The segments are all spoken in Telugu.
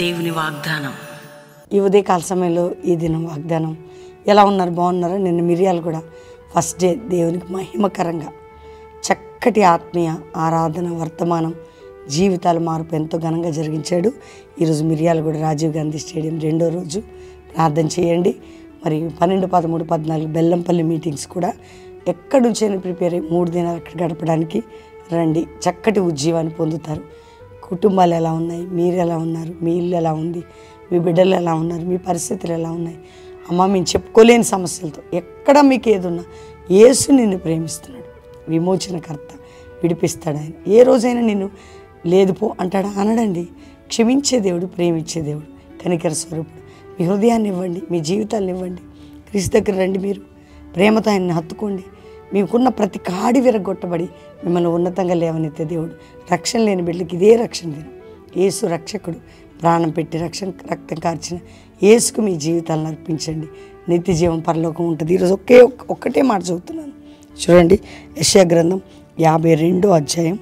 దేవుని వాగ్దానం. ఈ ఉదయకాల సమయంలో ఈ దినం వాగ్దానం. ఎలా ఉన్నారు? బాగున్నారా? నిన్న మిరియాలు కూడా ఫస్ట్ డే దేవునికి మహిమకరంగా చక్కటి ఆత్మీయ ఆరాధన వర్తమానం జీవితాల మార్పు ఎంతో ఘనంగా జరిగించాడు. ఈరోజు మిరియాలు కూడా రాజీవ్ గాంధీ స్టేడియం రెండో రోజు ప్రార్థన చేయండి. మరి 12, 13, 14 బెల్లంపల్లి మీటింగ్స్ కూడా ఎక్కడి నుంచైనా ప్రిపేర్ అయ్యి 3 దినాలు అక్కడ గడపడానికి రండి. చక్కటి ఉజ్జీవాన్ని పొందుతారు. కుటుంబాలు ఎలా ఉన్నాయి, మీరు ఎలా ఉన్నారు, మీ ఇల్లు ఎలా ఉంది, మీ బిడ్డలు ఎలా ఉన్నారు, మీ పరిస్థితులు ఎలా ఉన్నాయి, అమ్మ మేము చెప్పుకోలేని సమస్యలతో ఎక్కడ మీకు ఏదున్నా యేసు నిన్ను ప్రేమిస్తున్నాడు. విమోచనకర్త, విడిపిస్తాడు ఆయన. ఏ రోజైనా నిన్ను లేదు పో అంటాడా? అనడండి. క్షమించే దేవుడు, ప్రేమించే దేవుడు, కనికర స్వరూపుడు. మీ హృదయాన్ని ఇవ్వండి, మీ జీవితాన్ని ఇవ్వండి. క్రీస్తు దగ్గర రండి. మీరు ప్రేమతో ఆయన్ని హత్తుకోండి. మీకున్న ప్రతి కాడి విరగొట్టబడి మిమ్మల్ని ఉన్నతంగా లేవనెత్తే దేవుడు. రక్షణ లేని బిడ్డలకి ఇదే రక్షణ దినం. యేసు రక్షకుడు, ప్రాణం పెట్టి రక్తం కార్చిన యేసుకు మీ జీవితాలను అర్పించండి. నిత్య జీవం పరలోకం ఉంటుంది. ఈరోజు ఒక్కటే మాట చదువుతున్నాను, చూడండి. యెషయా గ్రంథం 52వ అధ్యాయం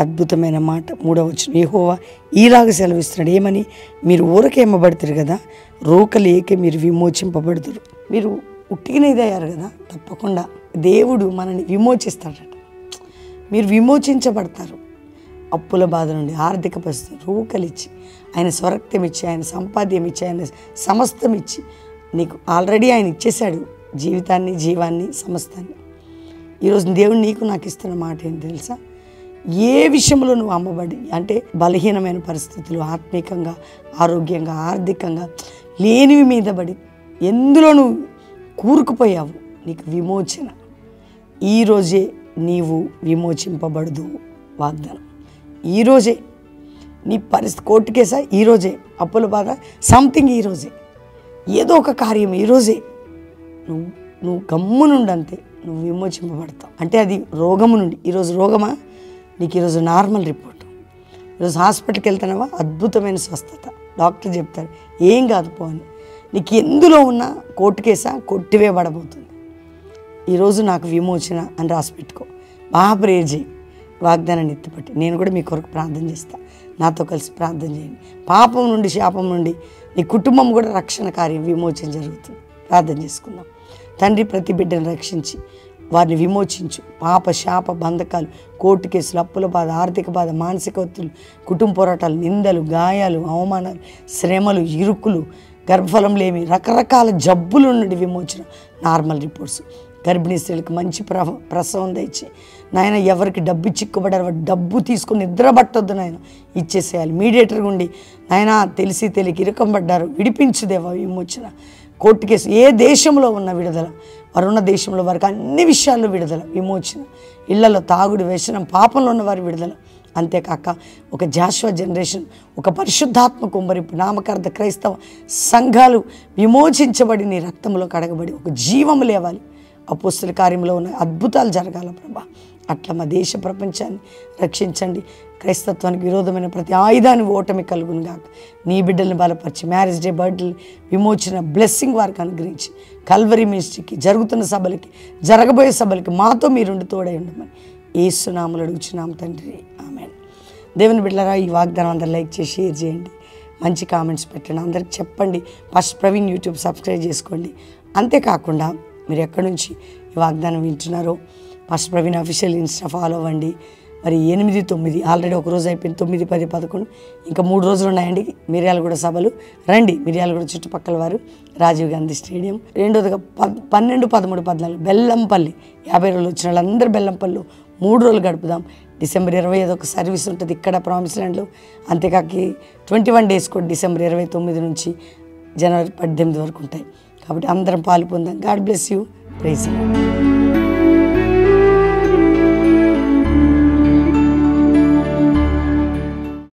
అద్భుతమైన మాట 3వ వచనం. యెహోవా ఈలాగ సెలవిస్తున్నాడు, ఏమని? మీరు ఊరకే ఇమ్మబడుతారు కదా, రోకలేకే మీరు విమోచింపబడుతారు. మీరు ఉట్టిగిన ఇదయ్యారు కదా, తప్పకుండా దేవుడు మనల్ని విమోచిస్తాడట. మీరు విమోచించబడతారు. అప్పుల బాధ నుండి, ఆర్థిక పరిస్థితి, రూకలిచ్చి, ఆయన స్వరక్తం ఇచ్చి, ఆయన సంపాద్యం ఇచ్చి, ఆయన సమస్తం ఇచ్చి, నీకు ఆల్రెడీ ఆయన ఇచ్చేశాడు జీవితాన్ని, జీవాన్ని, సమస్తాన్ని. ఈరోజు దేవుడు నీకు నాకు ఇస్తున్న మాట ఏంటి తెలుసా? ఏ విషయంలో నువ్వు అమ్మబడి, అంటే బలహీనమైన పరిస్థితులు, ఆత్మీకంగా, ఆరోగ్యంగా, ఆర్థికంగా లేనివి మీద పడి ఎందులో నువ్వు కూరుకుపోయావు, నీకు విమోచన ఈరోజే. నీవు విమోచింపబడదు. వాగ్దానం ఈరోజే. నీ పరిస్థితి కోర్టు కేసా ఈరోజే, అప్పుల బాధ సంథింగ్ ఈరోజే, ఏదో ఒక కార్యం ఈరోజే. నువ్వు గమ్మునుండి అంతే, నువ్వు విమోచింపబడతావు. అంటే అది రోగము నుండి. ఈరోజు రోగమా? నీకు ఈరోజు నార్మల్ రిపోర్ట్. ఈరోజు హాస్పిటల్కి వెళ్తున్నావా? అద్భుతమైన స్వస్థత. డాక్టర్ చెప్తాడు ఏం కాదు పో అని. నీకు ఎందులో ఉన్నా కోర్టు కేసా కొట్టివేయబడబోతుంది. ఈరోజు నాకు విమోచన అని రాసి పెట్టుకో. బాగా ప్రేయర్ చేయి. వాగ్దానాన్ని ఎత్తిపట్టి నేను కూడా మీ కొరకు ప్రార్థన చేస్తాను. నాతో కలిసి ప్రార్థన చేయండి. పాపం నుండి, శాపం నుండి నీ కుటుంబం కూడా రక్షణ కార్యం, విమోచన జరుగుతుంది. ప్రార్థన చేసుకుందాం. తండ్రి, ప్రతి బిడ్డను రక్షించి వారిని విమోచించు. పాప, శాప, బంధకాలు, కోర్టు కేసులు, అప్పుల బాధ, ఆర్థిక బాధ, మానసిక ఒత్తిళ్లు, కుటుంబ పోరాటాలు, నిందలు, గాయాలు, అవమానాలు, శ్రమలు, ఇరుకులు, గర్భఫలం లేమి, రకరకాల జబ్బుల నుండి విమోచన, నార్మల్ రిపోర్ట్స్. గర్భిణీ స్త్రీలకు మంచి ప్రసవం దయచి నాయన. ఎవరికి డబ్బు చిక్కుబడారు డబ్బు తీసుకుని నిద్రపట్టొద్దు నాయన, ఇచ్చేసేయాలి. మీడియేటర్గా ఉండి నాయన తెలిసి తెలియక ఇరకంపడ్డారు, విడిపించుదేవా విమోచన. కోర్టు కేసు ఏ దేశంలో ఉన్న విడుదల, వారు ఉన్న దేశంలో వారికి అన్ని విషయాల్లో విడుదల, విమోచన. ఇళ్లలో తాగుడు, వ్యసనం, పాపంలో ఉన్న వారి విడుదల. అంతేకాక ఒక జాషువా జనరేషన్, ఒక పరిశుద్ధాత్మ కుమ్మరింపు, నామకార్థ క్రైస్తవ సంఘాలు విమోచించబడి నీ రక్తంలో కడగబడి ఒక జీవం లేవాలి. అపోస్తల కార్యంలో ఉన్న అద్భుతాలు జరగాల ప్రభా. అట్లా మా దేశ ప్రపంచాన్ని రక్షించండి. క్రైస్తత్వానికి విరోధమైన ప్రతి ఆయుధాన్ని ఓటమి కలుగును గాక. నీ బిడ్డల్ని బలపరిచి మ్యారేజ్ డే, బర్త్డే విమోచన బ్లెస్సింగ్ వారికి అనుగ్రహించి, కల్వరీ మినిస్ట్రీకి, జరుగుతున్న సభలకి, జరగబోయే సభలకి మాతో మీరుండి తోడై ఉండమని యేసు నామములో అడుగుచున్నాము తండ్రి, ఆమేన్. దేవుని బిడ్డలారా, ఈ వాగ్దానం అందరూ లైక్ చేసి షేర్ చేయండి, మంచి కామెంట్స్ పెట్టండి, అందరికి చెప్పండి. ఫస్ట్ ప్రవీణ్ యూట్యూబ్ సబ్స్క్రైబ్ చేసుకోండి. అంతేకాకుండా మీరు ఎక్కడి నుంచి ఈ వాగ్దానం వింటున్నారో first Praveen official insta follow అవ్వండి. మరి 8, 9 ఆల్రెడీ ఒక రోజు అయిపోయింది. 9, 10, 11 ఇంకా 3 రోజులు ఉన్నాయండి. మిర్యాలగూడ సభలు రండి. మిర్యాలగూడ చుట్టుపక్కల వారు రాజీవ్ గాంధీ స్టేడియం. రెండోదిగా 12, 13, 14 బెల్లంపల్లి 50 రోజులు వచ్చిన వాళ్ళందరూ బెల్లంపల్లి 3 రోజులు గడుపుదాం. డిసెంబర్ 25 ఒక సర్వీస్ ఉంటుంది ఇక్కడ ప్రామిస్ ల్యాండ్లో. అంతేకాక 21 డేస్ కూడా డిసెంబర్ 29 నుంచి జనవరి 18 వరకు ఉంటాయి. కాబట్టి అందరం పాలు పొందాం. God bless you. Praise you.